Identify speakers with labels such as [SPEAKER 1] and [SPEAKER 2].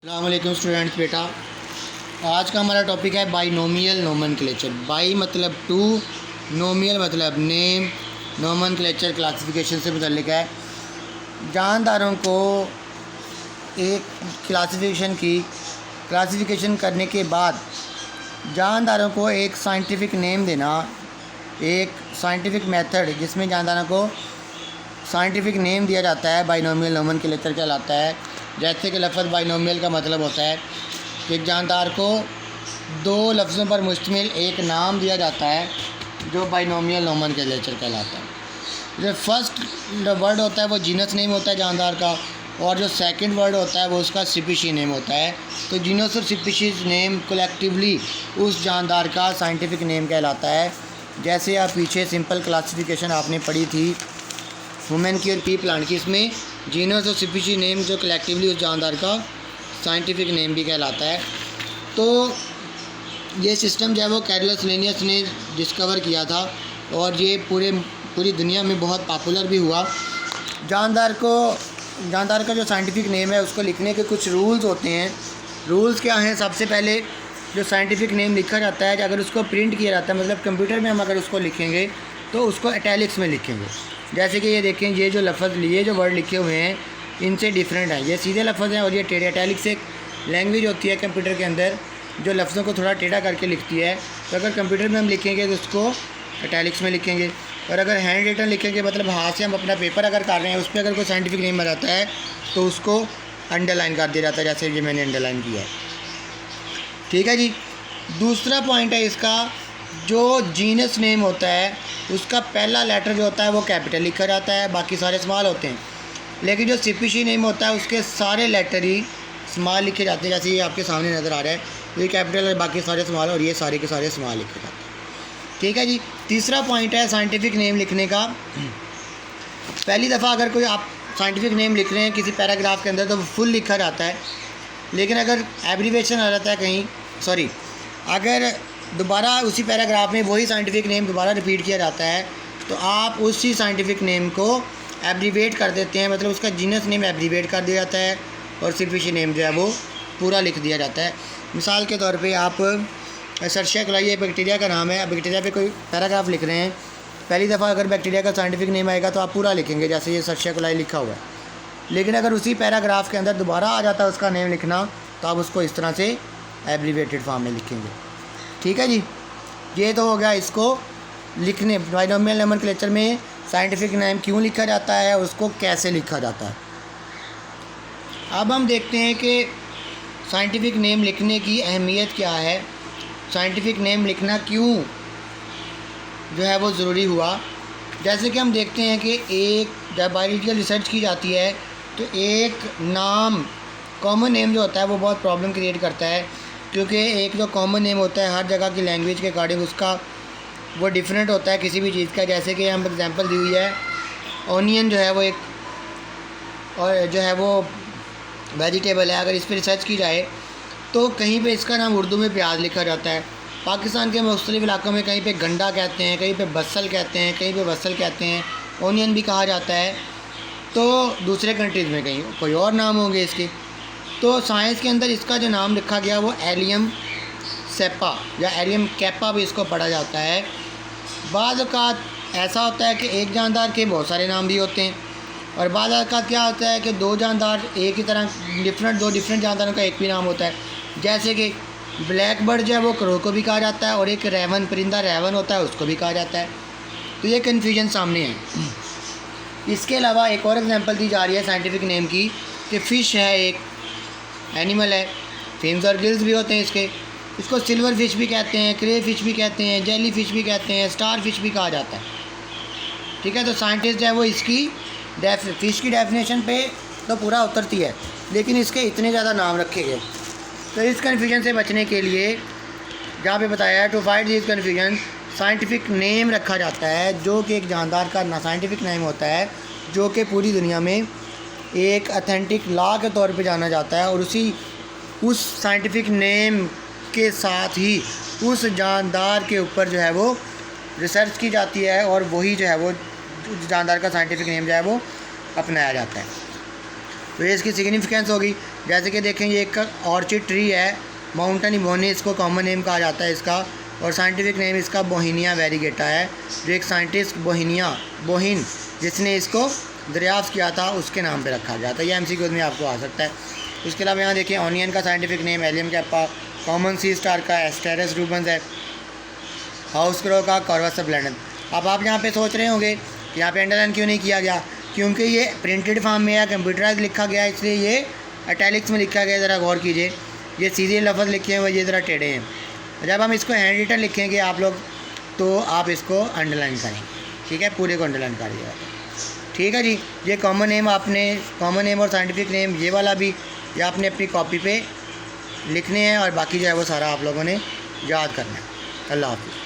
[SPEAKER 1] अस्सलाम वालेकुम स्टूडेंट्स। बेटा आज का हमारा टॉपिक है बाइनोमियल नोमेनक्लेचर। बाई मतलब टू, नोमियल मतलब नेम, नोमेनक्लेचर क्लासिफिकेशन से मुतल्लिक है। जानदारों को एक क्लासिफिकेशन करने के बाद जानदारों को एक साइंटिफिक नेम देना, एक साइंटिफिक मेथड जिसमें जानदारों को साइंटिफिक नेम दिया जाता है, बाइनोमियल नोमेनक्लेचर कहलाता है। जैसे कि लफ्ज़ बाइनोमियल का मतलब होता है कि एक जानदार को दो लफ्ज़ों पर मुश्तमिल एक नाम दिया जाता है जो बाइनोमियल नोमेनक्लेचर कहलाता है। जो फर्स्ट वर्ड होता है वो जीनस नेम होता है जानदार का, और जो सेकंड वर्ड होता है वो उसका स्पीशीज़ नेम होता है। तो जीनस और स्पीशीज़ नेम कलेक्टिवली उस जानदार का साइंटिफिक नेम कहलाता है। जैसे आप पीछे सिंपल क्लासिफिकेशन आपने पढ़ी थी वुमेन की और पी प्लांट की, इसमें जीनस और स्पीशीज़ नेम जो कलेक्टिवली उस जानदार का साइंटिफिक नेम भी कहलाता है। तो ये सिस्टम जो है वो कैरोलस लिनियस ने डिस्कवर किया था और ये पूरी दुनिया में बहुत पॉपुलर भी हुआ। जानदार का जो साइंटिफिक नेम है उसको लिखने के कुछ रूल्स होते हैं। रूल्स क्या हैं? सबसे पहले जो साइंटिफिक नेम लिखा जाता है, अगर उसको प्रिंट किया जाता है, मतलब कंप्यूटर में हम अगर उसको लिखेंगे तो उसको इटैलिक्स में लिखेंगे। जैसे कि ये देखें, ये जो वर्ड लिखे हुए हैं इनसे डिफरेंट है। ये सीधे लफ्ज़ हैं और ये टेढ़े। इटैलिक्स एक लैंग्वेज होती है कंप्यूटर के अंदर जो लफ्ज़ों को थोड़ा टेढ़ा करके लिखती है। तो अगर कंप्यूटर में हम लिखेंगे तो उसको इटैलिक्स में लिखेंगे, और अगर हैंड रिटन लिखेंगे मतलब हाथ से हम अपना पेपर अगर कर रहे हैं उस पर अगर कोई साइंटिफिक नेम आ जाता है तो उसको अंडरलाइन कर दिया जाता है, जैसे ये मैंने अंडरलाइन किया है। ठीक है जी। दूसरा पॉइंट है इसका, जो जीनस नेम होता है उसका पहला लेटर जो होता है वो कैपिटल लिखा जाता है, बाकी सारे स्मॉल होते हैं। लेकिन जो स्पीशीज़ नेम होता है उसके सारे लेटर ही स्मॉल लिखे जाते हैं। जैसे ये आपके सामने नज़र आ रहा है, ये कैपिटल है, बाकी सारे स्मॉल, और ये सारे के सारे स्मॉल लिखे जाते हैं। ठीक है जी। तीसरा पॉइंट है साइंटिफिक नेम लिखने का। पहली दफ़ा अगर कोई आप साइंटिफिक नेम लिख रहे हैं किसी पैराग्राफ के अंदर तो फुल लिखा जाता है, लेकिन अगर एब्रीवेशन आ जाता है अगर दोबारा उसी पैराग्राफ में वही साइंटिफिक नेम दोबारा रिपीट किया जाता है तो आप उसी साइंटिफिक नेम को एब्रीवेट कर देते हैं, मतलब उसका जीनस नेम एब्रीवेट कर दिया जाता है और स्पीशीज़ नेम जो है वो पूरा लिख दिया जाता है। मिसाल के तौर पे आप सर्शिया कोलाई बैक्टीरिया का नाम है, बैक्टीरिया पे कोई पैराग्राफ लिख रहे हैं, पहली दफ़ा अगर बैक्टीरिया का साइंटिफिक नेम आएगा तो आप पूरा लिखेंगे जैसे ये सर्शिया कोलाई लिखा हुआ है। लेकिन अगर उसी पैराग्राफ के अंदर दोबारा आ जाता है उसका नेम लिखना तो आप उसको इस तरह से एब्रीवेटेड फॉर्म में लिखेंगे। ठीक है जी। ये तो हो गया इसको लिखने, बाइनोमियल नोमेनक्लेचर में साइंटिफिक नेम क्यों लिखा जाता है, उसको कैसे लिखा जाता है। अब हम देखते हैं कि साइंटिफिक नेम लिखने की अहमियत क्या है, साइंटिफिक नेम लिखना क्यों जो है वो ज़रूरी हुआ। जैसे कि हम देखते हैं कि जब बायोलॉजिकल रिसर्च की जाती है तो एक नाम, कॉमन नेम जो होता है वो बहुत प्रॉब्लम क्रिएट करता है, क्योंकि एक जो कॉमन नेम होता है हर जगह की लैंग्वेज के अकॉर्डिंग उसका वो डिफरेंट होता है किसी भी चीज़ का। जैसे कि हम एग्जांपल दी हुई है, ऑनियन जो है वो एक और जो है वो वेजिटेबल है। अगर इस पर रिसर्च की जाए तो कहीं पे इसका नाम उर्दू में प्याज लिखा जाता है, पाकिस्तान के मुख्तलिफ़ इलाक़ों में कहीं पे गंडा कहते हैं, कहीं पे बसल कहते हैं, कहीं पे वसल कहते हैं, ऑनियन भी कहा जाता है। तो दूसरे कंट्रीज़ में कहीं कोई और नाम होंगे इसके। तो साइंस के अंदर इसका जो नाम लिखा गया वो एलियम सेपा या एलियम कैपा भी इसको पढ़ा जाता है। बाज़ औक़ात ऐसा होता है कि एक जानदार के बहुत सारे नाम भी होते हैं, और बाज़ औक़ात क्या होता है कि दो जानदार एक ही तरह दो डिफरेंट जानदारों का एक भी नाम होता है। जैसे कि ब्लैक बर्ड जो है वो क्रो को भी कहा जाता है, और एक रेवन परिंदा रेवन होता है उसको भी कहा जाता है। तो ये कन्फ्यूजन सामने है। इसके अलावा एक और एग्जांपल दी जा रही है साइंटिफिक नेम की कि फ़िश है, एक एनिमल है, फिन्स और गिल्स भी होते हैं इसको सिल्वर फिश भी कहते हैं, क्रे फिश भी कहते हैं, जेली फिश भी कहते हैं, स्टार फिश भी कहा जाता है। ठीक है। तो साइंटिस्ट जो है वो इसकी फ़िश की डेफिनेशन पे तो पूरा उतरती है, लेकिन इसके इतने ज़्यादा नाम रखे गए। तो इस कन्फ्यूजन से बचने के लिए जहाँ पे बताया है to fight this confusion scientific name रखा जाता है, जो कि एक जानदार का साइंटिफिक नेम होता है, जो कि पूरी दुनिया में एक ऑथेंटिक लॉ के तौर पे जाना जाता है। और उस साइंटिफिक नेम के साथ ही उस जानदार के ऊपर जो है वो रिसर्च की जाती है, और वही जो है वो जानदार का साइंटिफिक नेम जो है वो अपनाया जाता है। तो ये इसकी सिग्निफिकेंस होगी। जैसे कि देखें ये एक ऑर्चिड ट्री है, माउंटेन इबोनी इसको कॉमन नेम कहा जाता है इसका, और साइंटिफिक नेम इसका बोहिनिया वेरीगेटा है, जो एक साइंटिस्ट बोहिन जिसने इसको दरियाफ्त किया था उसके नाम पे रखा गया था। ये MCQ में आपको आ सकता है। उसके अलावा यहाँ देखिए ऑनियन का scientific name Allium cepa, common sea star का एस्टेरस रूबन्स है, हाउस क्रो का कॉर्वस सबलैंडन। अब आप यहाँ पे सोच रहे होंगे कि यहाँ पे अंडरलाइन क्यों नहीं किया गया, क्योंकि ये प्रिंटेड फॉर्म में या कंप्यूटराइज लिखा गया है, इसलिए ये इटैलिक्स में लिखा गया। ज़रा गौर कीजिए, ये सीधे लफ्ज़ लिखे हुए ये ज़रा टेढ़े हैं। जब हम इसको हैंड रिटन लिखेंगे आप लोग तो आप इसको अंडरलाइन करें, ठीक है, पूरे को अंडरलाइन कर दिया, ठीक है जी। ये कॉमन नेम और साइंटिफिक नेम ये वाला भी ये आपने अपनी कॉपी पे लिखने हैं और बाकी जो है वो सारा आप लोगों ने याद करना है। अल्लाह हाफ़िज़।